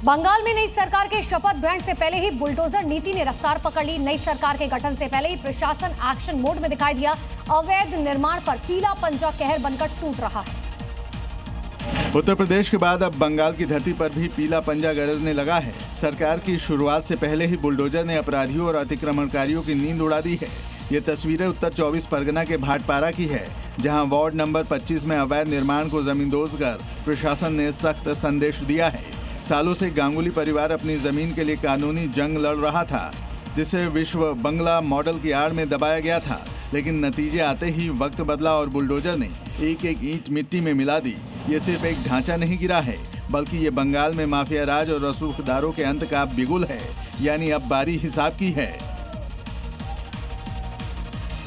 बंगाल में नई सरकार के शपथ ग्रहण से पहले ही बुलडोजर नीति ने रफ्तार पकड़ ली। नई सरकार के गठन से पहले ही प्रशासन एक्शन मोड में दिखाई दिया। अवैध निर्माण पर पीला पंजा कहर बनकर टूट रहा है। उत्तर प्रदेश के बाद अब बंगाल की धरती पर भी पीला पंजा गरजने लगा है। सरकार की शुरुआत से पहले ही बुलडोजर ने अपराधियों और अतिक्रमणकारियों की नींद उड़ा दी है। ये तस्वीरें उत्तर 24 परगना के भाटपारा की है, जहां वार्ड नंबर 25 में अवैध निर्माण को जमींदोज कर प्रशासन ने सख्त संदेश दिया है। सालों से गांगुली परिवार अपनी जमीन के लिए कानूनी जंग लड़ रहा था, जिसे विश्व बंगला मॉडल की आड़ में दबाया गया था। लेकिन नतीजे आते ही वक्त बदला और बुलडोजर ने एक एक ईंट मिट्टी में मिला दी। ये सिर्फ एक ढांचा नहीं गिरा है, बल्कि ये बंगाल में माफिया राज और रसूखदारों के अंत का बिगुल है। यानी अब बारी हिसाब की है।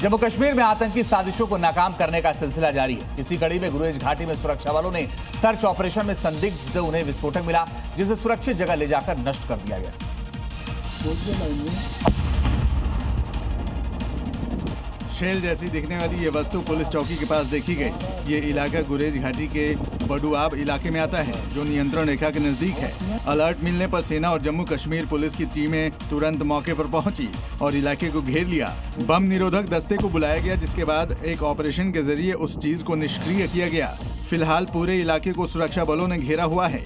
जम्मू कश्मीर में आतंकी साजिशों को नाकाम करने का सिलसिला जारी है। इसी कड़ी में गुरेज घाटी में सुरक्षा बलों ने सर्च ऑपरेशन में संदिग्ध उन्हें विस्फोटक मिला, जिसे सुरक्षित जगह ले जाकर नष्ट कर दिया गया। शेल जैसी दिखने वाली ये वस्तु पुलिस चौकी के पास देखी गई। ये इलाका गुरेज घाटी के बडुआब इलाके में आता है, जो नियंत्रण रेखा के नजदीक है। अलर्ट मिलने पर सेना और जम्मू कश्मीर पुलिस की टीमें तुरंत मौके पर पहुंची और इलाके को घेर लिया। बम निरोधक दस्ते को बुलाया गया, जिसके बाद एक ऑपरेशन के जरिए उस चीज को निष्क्रिय किया गया। फिलहाल पूरे इलाके को सुरक्षा बलों ने घेरा हुआ है।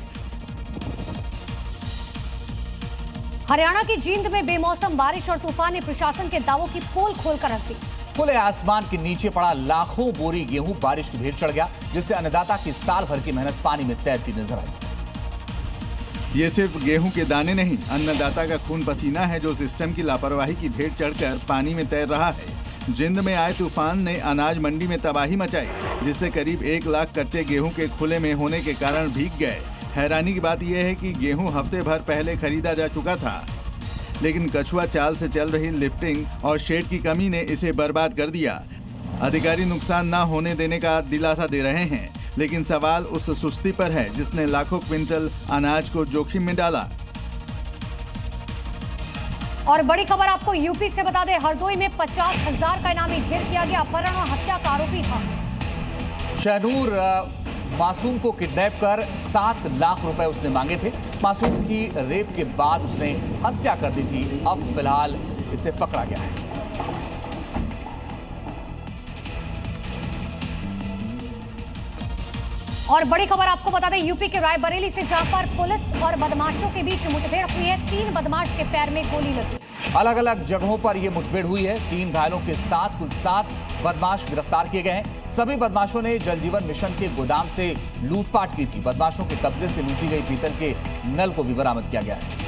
हरियाणा की जींद में बेमौसम बारिश और तूफान ने प्रशासन के दावों की पोल खोलकर रख दी। खुले आसमान के नीचे पड़ा लाखों बोरी गेहूं बारिश की भेंट चढ़ गया, जिससे अन्नदाता की साल भर की मेहनत पानी में तैरती नजर आई। ये सिर्फ गेहूं के दाने नहीं, अन्नदाता का खून पसीना है, जो सिस्टम की लापरवाही की भेंट चढ़कर पानी में तैर रहा है। जिंद में आए तूफान ने अनाज मंडी में तबाही मचाई, जिससे करीब 1 लाख कट्टे गेहूं के खुले में होने के कारण भीग गए। हैरानी की बात यह है कि गेहूं हफ्ते भर पहले खरीदा जा चुका था, लेकिन कछुआ चाल से चल रही लिफ्टिंग और शेड की कमी ने इसे बर्बाद कर दिया। अधिकारी नुकसान न होने देने का दिलासा दे रहे हैं, लेकिन सवाल उस सुस्ती पर है जिसने लाखों क्विंटल अनाज को जोखिम में डाला। और बड़ी खबर आपको यूपी से बता दें, हरदोई में 50,000 का इनामी ढेर किया गया। अपहरण और हत्या का आरोपी था शहनूर। मासूम को किडनैप कर 7 लाख रुपए उसने मांगे थे। मासूम की रेप के बाद उसने हत्या कर दी थी। अब फिलहाल इसे पकड़ा गया है। और बड़ी खबर आपको बता दें, यूपी के रायबरेली से, जहां पर पुलिस और बदमाशों के बीच मुठभेड़ हुई है। 3 बदमाश के पैर में गोली लगी। अलग अलग जगहों पर यह मुठभेड़ हुई है। 3 घायलों के साथ कुल 7 बदमाश गिरफ्तार किए गए हैं। सभी बदमाशों ने जल जीवन मिशन के गोदाम से लूटपाट की थी। बदमाशों के कब्जे से लूटी गई पीतल के नल को भी बरामद किया गया है।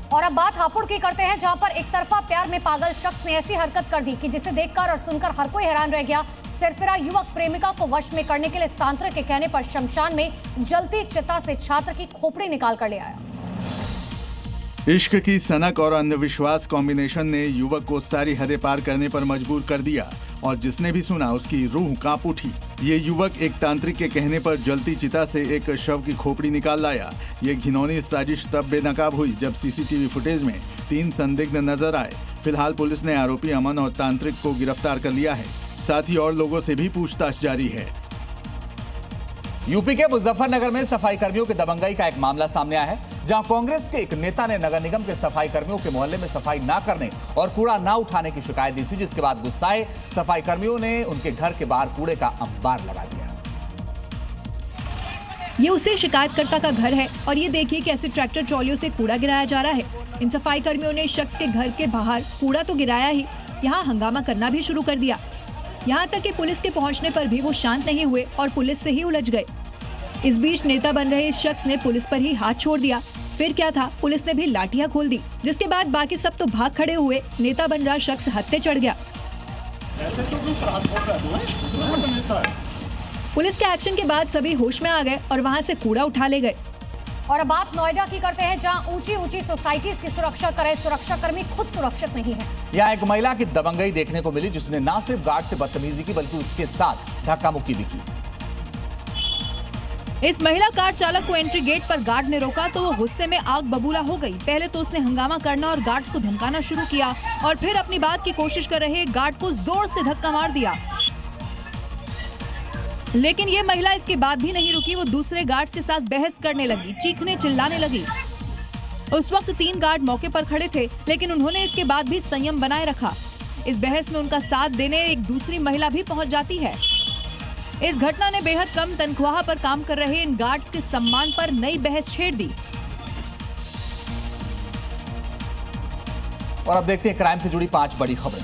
और अब बात हापुड़ की करते हैं, जहां पर एक तरफा प्यार में पागल शख्स ने ऐसी हरकत कर दी कि जिसे देखकर और सुनकर हर कोई हैरान रह गया। सिरफिरा युवक प्रेमिका को वश में करने के लिए तांत्रिक के कहने पर शमशान में जलती चिता से छात्र की खोपड़ी निकाल कर ले आया। इश्क की सनक और अंधविश्वास कॉम्बिनेशन ने युवक को सारी हदें पार करने पर मजबूर कर दिया, और जिसने भी सुना उसकी रूह कांप उठी। ये युवक एक तांत्रिक के कहने पर जलती चिता से एक शव की खोपड़ी निकाल लाया। ये घिनौनी साजिश तब बेनकाब हुई जब सीसीटीवी फुटेज में 3 संदिग्ध नजर आए। फिलहाल पुलिस ने आरोपी अमन और तांत्रिक को गिरफ्तार कर लिया है। साथ ही और लोगों से भी पूछताछ जारी है। यूपी के मुजफ्फरनगर में सफाई कर्मियों की दबंगई का एक मामला सामने आया है, जहां कांग्रेस के एक नेता ने नगर निगम के सफाई कर्मियों के मोहल्ले में सफाई ना करने और कूड़ा ना उठाने की शिकायत दी थी, जिसके बाद गुस्साए सफाई कर्मियों ने उनके घर के बाहर कूड़े का अंबार लगा दिया। ये उसे शिकायतकर्ता का घर है और ये देखिए कैसे ट्रैक्टर ट्रॉलियों से कूड़ा गिराया जा रहा है। इन सफाई कर्मियों ने शख्स के घर के बाहर कूड़ा तो गिराया ही, यहाँ हंगामा करना भी शुरू कर दिया। यहाँ तक कि पुलिस के पहुँचने पर भी वो शांत नहीं हुए और पुलिस से ही उलझ गए। इस बीच नेता बन रहे इस शख्स ने पुलिस पर ही हाथ छोड़ दिया। फिर क्या था, पुलिस ने भी लाठियां खोल दी, जिसके बाद बाकी सब तो भाग खड़े हुए। नेता बन रहा शख्स हत्थे चढ़ गया। पुलिस के एक्शन के बाद सभी होश में आ गए और वहां से कूड़ा उठा ले गए। और अब बात नोएडा की करते हैं, जहां ऊंची ऊंची सोसाइटीज की सुरक्षा करे सुरक्षाकर्मी खुद सुरक्षित नहीं है। यहाँ एक महिला की दबंगई देखने को मिली, जिसने न सिर्फ गार्ड से बदतमीजी की बल्कि उसके साथ धक्का मुक्की भी की। इस महिला कार चालक को एंट्री गेट पर गार्ड ने रोका तो वो गुस्से में आग बबूला हो गई। पहले तो उसने हंगामा करना और गार्ड्स को धमकाना शुरू किया और फिर अपनी बात की कोशिश कर रहे गार्ड को जोर से धक्का मार दिया। लेकिन ये महिला इसके बाद भी नहीं रुकी। वो दूसरे गार्ड्स के साथ बहस करने लगी, चीखने चिल्लाने लगी। उस वक्त 3 गार्ड मौके पर खड़े थे, लेकिन उन्होंने इसके बाद भी संयम बनाए रखा। इस बहस में उनका साथ देने एक दूसरी महिला भी पहुंच जाती है। इस घटना ने बेहद कम तनख्वाह पर काम कर रहे इन गार्ड्स के सम्मान पर नई बहस छेड़ दी। और अब देखते हैं क्राइम से जुड़ी 5 बड़ी खबरें।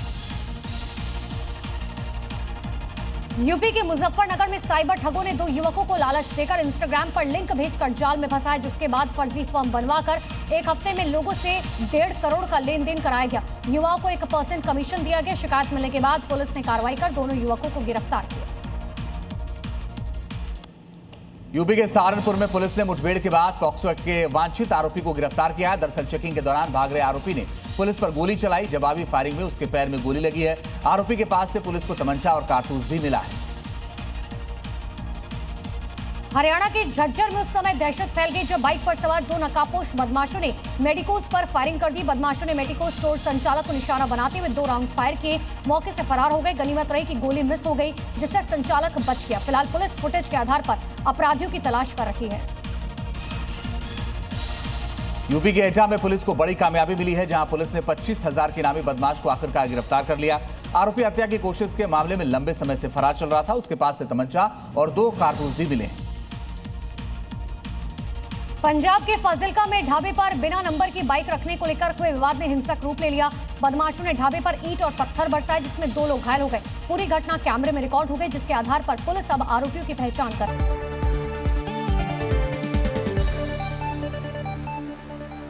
यूपी के मुजफ्फरनगर में साइबर ठगों ने 2 युवकों को लालच देकर इंस्टाग्राम पर लिंक भेजकर जाल में फंसाया, जिसके बाद फर्जी फॉर्म बनवाकर 1 हफ्ते में लोगों से 1.5 करोड़ का लेन देन कराया गया। युवाओं को 1% कमीशन दिया गया। शिकायत मिलने के बाद पुलिस ने कार्रवाई कर दोनों युवकों को गिरफ्तार किया। यूपी के सहारनपुर में पुलिस ने मुठभेड़ के बाद पॉक्सो एक्ट के वांछित आरोपी को गिरफ्तार किया है। दरअसल चेकिंग के दौरान भाग रहे आरोपी ने पुलिस पर गोली चलाई। जवाबी फायरिंग में उसके पैर में गोली लगी है। आरोपी के पास से पुलिस को तमंचा और कारतूस भी मिला है। हरियाणा के झज्जर में उस समय दहशत फैल गई जब बाइक पर सवार 2 नकाबपोश बदमाशों ने मेडिकोज पर फायरिंग कर दी। बदमाशों ने मेडिकोज स्टोर संचालक को निशाना बनाते हुए 2 राउंड फायर किए। मौके से फरार हो गए। गनीमत रही कि गोली मिस हो गई, जिससे संचालक बच गया। फिलहाल पुलिस फुटेज के आधार पर अपराधियों की तलाश कर रही है। यूपी के एटा में पुलिस को बड़ी कामयाबी मिली है, जहां पुलिस ने 25,000 के इनामी बदमाश को आखिरकार गिरफ्तार कर लिया। आरोपी हत्या की कोशिश के मामले में लंबे समय से फरार चल रहा था। उसके पास से तमंचा और 2 कारतूस भी मिले हैं। पंजाब के फाजिलका में ढाबे पर बिना नंबर की बाइक रखने को लेकर हुए विवाद ने हिंसक रूप ले लिया। बदमाशों ने ढाबे पर ईंट और पत्थर बरसाए, जिसमें 2 लोग घायल हो गए। पूरी घटना कैमरे में रिकॉर्ड हो गई, जिसके आधार पर पुलिस अब आरोपियों की पहचान कर रही है।